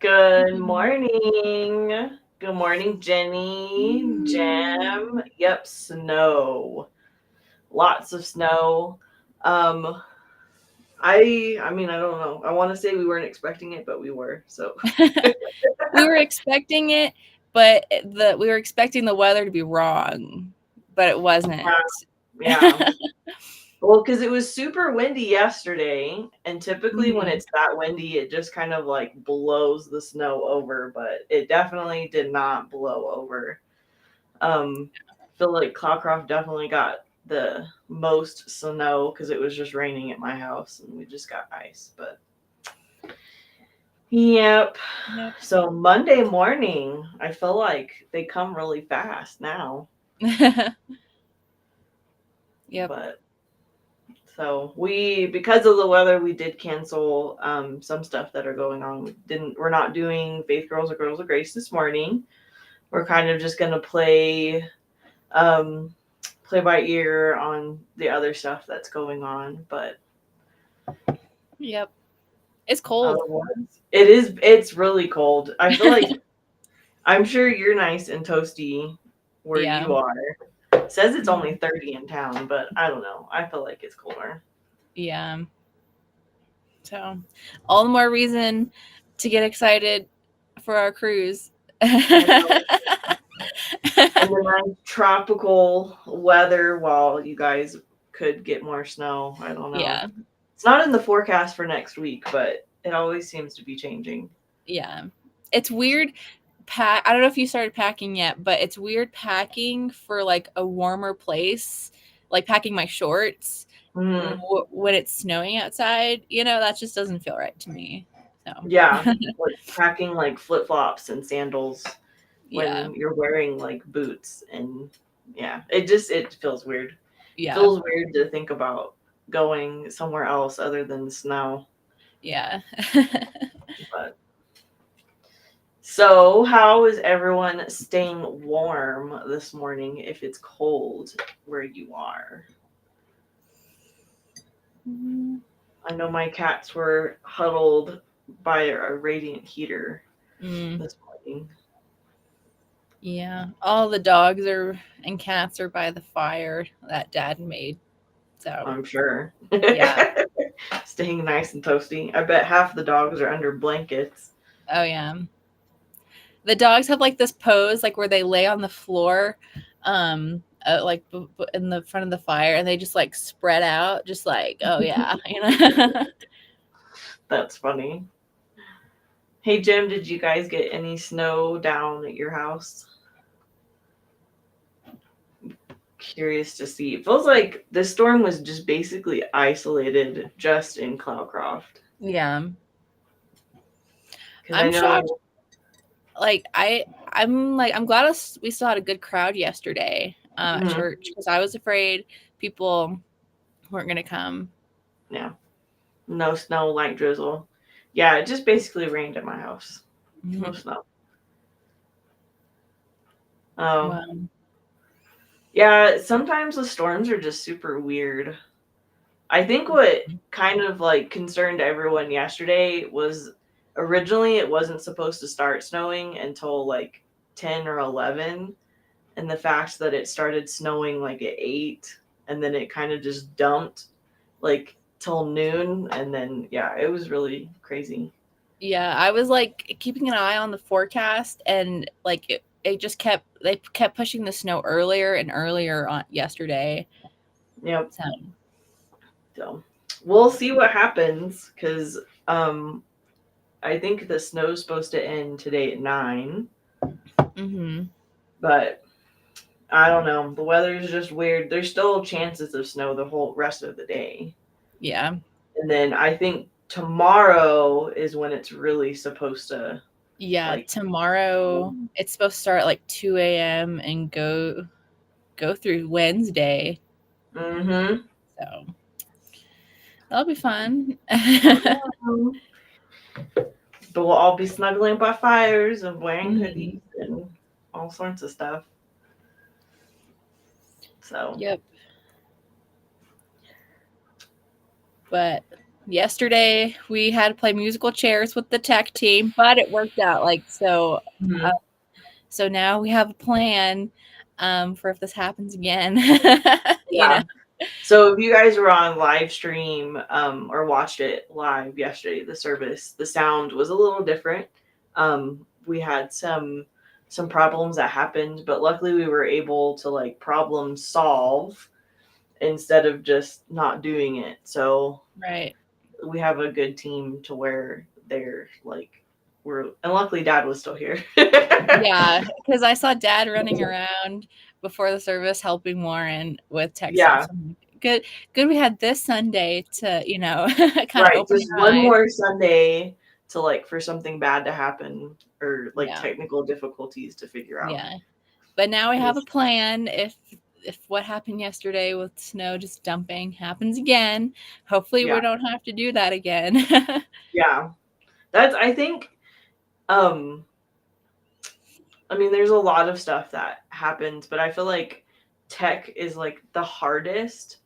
Good morning. Good morning, Jenny, Jam. Yep, snow. Lots of snow. Um, I mean, I don't know. I want to say we weren't expecting it, but we were. So We were expecting it, but we were expecting the weather to be wrong, but it wasn't. yeah. Well, because it was super windy yesterday, and typically when Mhm. it's that windy, it just kind of like blows the snow over, but it definitely did not blow over. Feel like Cloudcroft definitely got the most snow because it was just raining at my house and we just got ice. But yep. Yep. So Monday morning, I feel like they come really fast now. Yep. But so we, because of the weather, we did cancel some stuff that are going on. We're not doing Faith Girls or Girls of Grace this morning. We're kind of just gonna um, play by ear on the other stuff that's going on. But Yep. It's cold. otherwise, it's really cold. I feel like I'm sure you're nice and toasty where Yeah. you are. It says it's only Mhm. 30 in town, but I don't know. I feel like it's colder. Yeah. So, all the more reason to get excited for our cruise. I know. And the nice tropical weather while you guys could get more snow. I don't know. Yeah. It's not in the forecast for next week, but it always seems to be changing. Yeah. It's weird. I don't know if you started packing yet, but it's weird packing for like a warmer place, like packing my shorts Mm, when it's snowing outside. That just doesn't feel right to me. So, yeah, like packing like flip flops and sandals yeah. when you're wearing like boots, and yeah, it feels weird. It Yeah. feels weird to think about going somewhere else other than the snow. Yeah. But so, how is everyone staying warm this morning if it's cold where you are? I know my cats were huddled by a radiant heater Mm, this morning. yeah. All the dogs are and cats are by the fire that dad made. So, I'm sure. yeah. Staying nice and toasty. I bet half the dogs are under blankets. Oh, yeah. The dogs have like this pose, like where they lay on the floor, like in the front of the fire, and they just like spread out, just like, oh yeah, That's funny. Hey Jim, did you guys get any snow down at your house? Curious to see. It feels like this storm was just basically isolated just in Cloudcroft. Yeah. Because I I'm shocked. know, Like I'm glad we still had a good crowd yesterday at mhm, church because I was afraid people weren't gonna come. yeah, no snow, light drizzle. Yeah, it just basically rained at my house. No Mhm. snow. Um, Wow. yeah, sometimes the storms are just super weird. I think what kind of like concerned everyone yesterday was originally it wasn't supposed to start snowing until like 10 or 11, and the fact that it started snowing like at 8 and then it kind of just dumped like till noon, and then yeah, it was really crazy. Yeah, I was like keeping an eye on the forecast, and like it just they kept pushing the snow earlier and earlier on yesterday. Yep. So, So we'll see what happens because um I think the snow's supposed to end today at 9, hmm but I don't know. The weather is just weird. There's still chances of snow the whole rest of the day. yeah, And then I think tomorrow is when it's really supposed to yeah. like Tomorrow it's supposed to start at like 2 a.m. and go through Wednesday. mm-hmm. So that'll be fun. But we'll all be snuggling by fires and wearing hmm hoodies and all sorts of stuff. So Yep. But Yesterday we had to play musical chairs with the tech team, but it worked out. Like so, uh, Mhm. so now we have a plan for if this happens again. you know, Yeah. So if you guys were on live stream or watched it live yesterday, the service, the sound was a little different. We had some problems that happened, but luckily we were able to like problem solve instead of just not doing it. So right? we have a good team to where they're like we're and luckily dad was still here. Yeah, because I saw Dad running around before the service helping Warren with tech stuff. Yeah, So I'm like, good. We had this Sunday to kind of right. open Just your one eyes. more Sunday to like for something bad to happen or like Yeah, technical difficulties to figure out. yeah. But now we have a Just plan. If what happened yesterday with snow just dumping happens again, hopefully yeah, we don't have to do that again. yeah. That's I think um I mean there's a lot of stuff that happens, but I feel like tech is like the hardest,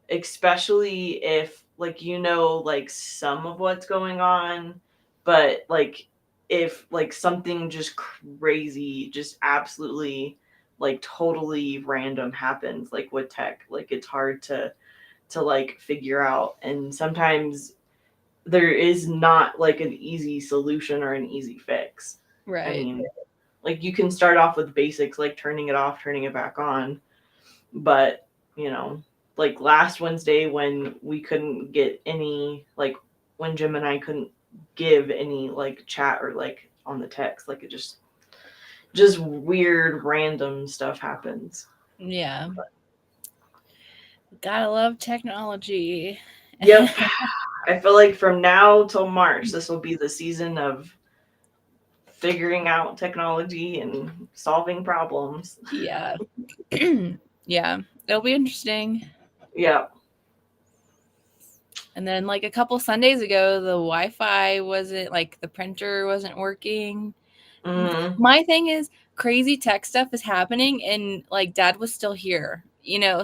especially if like like some of what's going on, but like if like something just crazy, just absolutely like totally random happens like with tech, like it's hard to like figure out, and sometimes there is not like an easy solution or an easy fix. I Right. mean, like you can start off with basics like turning it off, turning it back on, but you know, like last Wednesday when we couldn't get any like when Jim and I couldn't give any like chat or like on the text, like it just weird random stuff happens. Yeah. Gotta love technology. Yep. I feel like from now till March, this will be the season of figuring out technology and solving problems. Yeah. Yeah. It'll be interesting. Yeah. And then like a couple Sundays ago, the Wi-Fi wasn't like the printer wasn't working. Mm-hmm. My thing is crazy tech stuff is happening and like Dad was still here,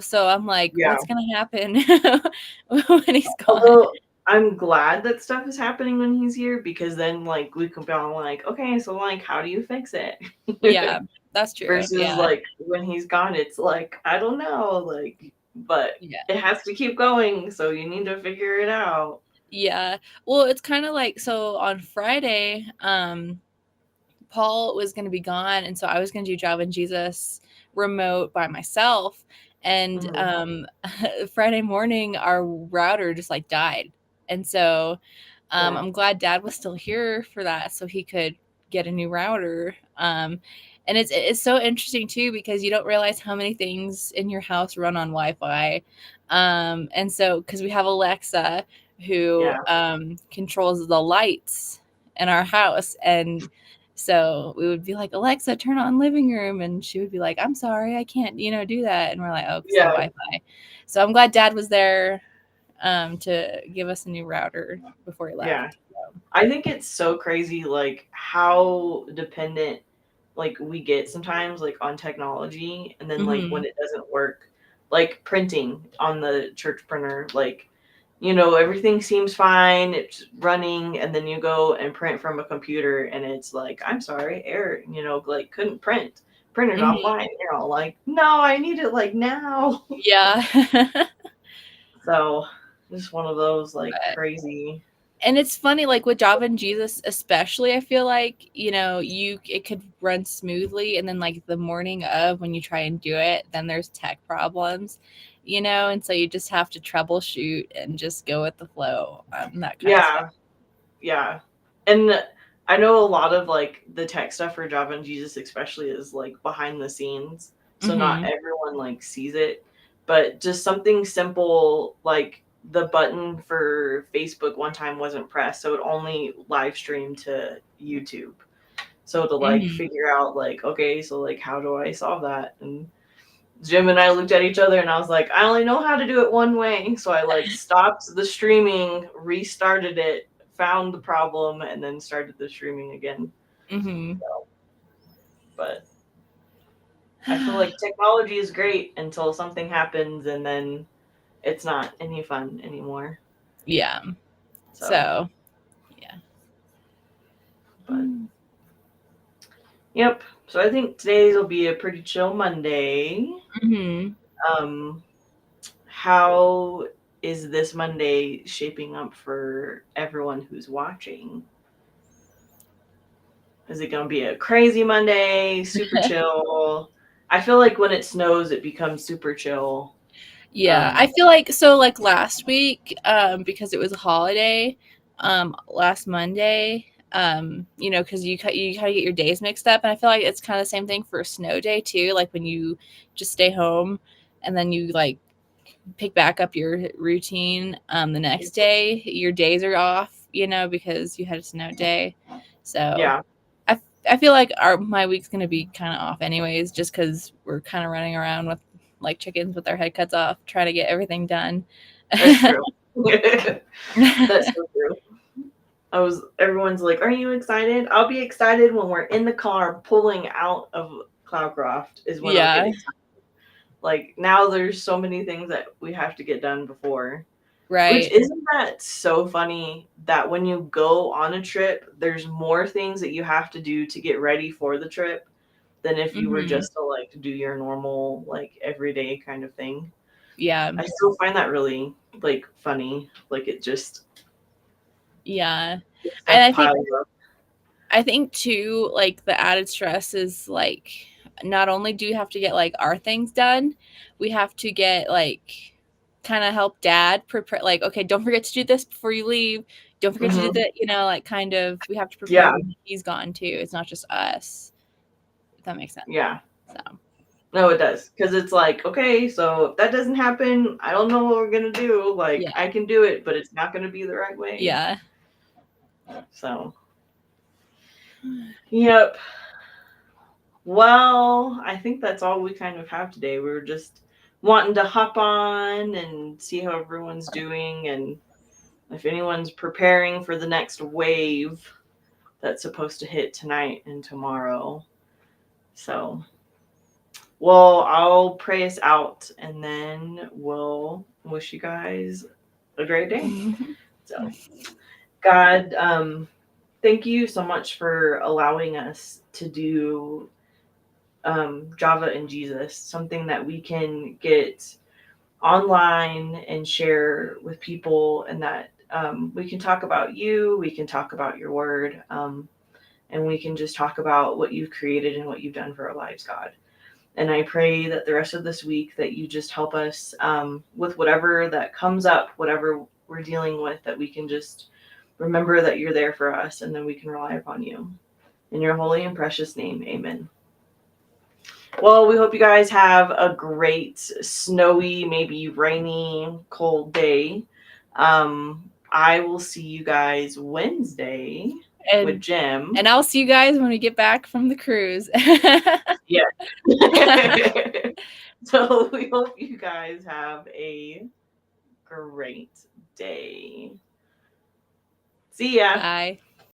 so I'm like, Yeah. what's gonna happen when he's gone? Although I'm glad that stuff is happening when he's here because then like we can be all like, okay, so like how do you fix it? Yeah, that's true. Versus Yeah. like when he's gone, it's like, I don't know, like but Yeah. it has to keep going, so you need to figure it out. Yeah. Well, it's kind of like so on Friday, Paul was going to be gone, and so I was going to do Java and Jesus remote by myself. And Mm-hmm. Friday morning, our router just like died, and so Yeah. I'm glad Dad was still here for that, so he could get a new router. And it's so interesting too because you don't realize how many things in your house run on Wi-Fi. And so because we have Alexa who Yeah. controls the lights in our house, and so we would be like, Alexa, turn on living room. And she would be like, I'm sorry, I can't, do that. And we're like, oh, because the Yeah. Wi-Fi. So I'm glad Dad was there to give us a new router before he Yeah. left. So. I think it's so crazy like how dependent like we get sometimes like on technology, and then like when Mm-hmm. it doesn't work, like printing on the church printer, like everything seems fine, it's running, and then you go and print from a computer and it's like, I'm sorry, error, like couldn't print, printer's Mm-hmm. offline. You're all like, no, I need it like now. Yeah. So just one of those like But crazy. and it's funny, like with Java and Jesus, especially, I feel like, it could run smoothly. And then like the morning of when you try and do it, then there's tech problems, and so you just have to troubleshoot and just go with the flow on that kind of stuff. Yeah. Yeah. And I know a lot of like the tech stuff for Java and Jesus especially is like behind the scenes. So not Mm-hmm. everyone like sees it, but just something simple like the button for Facebook one time wasn't pressed, so it only live streamed to YouTube. So to like Mm-hmm. figure out like, okay, so like how do I solve that? And Jim and I looked at each other and I was like, I only know how to do it one way. So I like stopped the streaming, restarted it, found the problem, and then started the streaming again. Mm-hmm. So, but I feel like technology is great until something happens and then it's not any fun anymore. Yeah. So, yeah. But yep. So I think today's will be a pretty chill Monday. Mm-hmm. How is this Monday shaping up for everyone who's watching? Is it going to be a crazy Monday, super chill? I feel like when it snows, it becomes super chill. Yeah, I feel like so like last week, because it was a holiday, last Monday, you know, because you kind of get your days mixed up, and I feel like it's kind of the same thing for a snow day too. Like when you just stay home, and then you like pick back up your routine, the next day, your days are off, you know, because you had a snow day. So Yeah, I feel like my week's gonna be kind of off anyways, just because we're kind of running around with like chickens with our head cuts off, trying to get everything done. that's true. That's so true. Everyone's like, "Are you excited?" I'll be excited when we're in the car pulling out of Cloudcroft is when I'll get Yeah, excited. Like now there's so many things that we have to get done before. Which right. isn't that so funny that when you go on a trip, there's more things that you have to do to get ready for the trip than if you were Hmm. just to like do your normal like everyday kind of thing. Yeah, I still find that really like funny. Like it just yeah, and stuff piles up. I think too, like the added stress is like not only do you have to get like our things done, we have to get like kind of help dad prepare, like, okay, don't forget to do this before you leave. Don't forget to do Hmm. that, you know, like kind of we have to prepare Yeah, when he's gone too. It's not just us, if that makes sense. yeah. So No, it does. Because it's like, okay, so if that doesn't happen, I don't know what we're gonna do. Like yeah, I can do it, but it's not gonna be the right way. yeah. So yep. Well, I think that's all we kind of have today. We were just wanting to hop on and see how everyone's doing and if anyone's preparing for the next wave that's supposed to hit tonight and tomorrow. So, well, I'll pray us out and then we'll wish you guys a great day. So, God, thank you so much for allowing us to do Java and Jesus, something that we can get online and share with people, and that we can talk about you, we can talk about your word, and we can just talk about what you've created and what you've done for our lives, God. And I pray that the rest of this week that you just help us with whatever that comes up, whatever we're dealing with, that we can just remember that you're there for us and then we can rely upon you. In your holy and precious name, amen. Well, we hope you guys have a great, snowy, maybe rainy, cold day. I will see you guys Wednesday with and Jim. and I'll see you guys when we get back from the cruise. Yeah. So we hope you guys have a great day. See ya. Bye.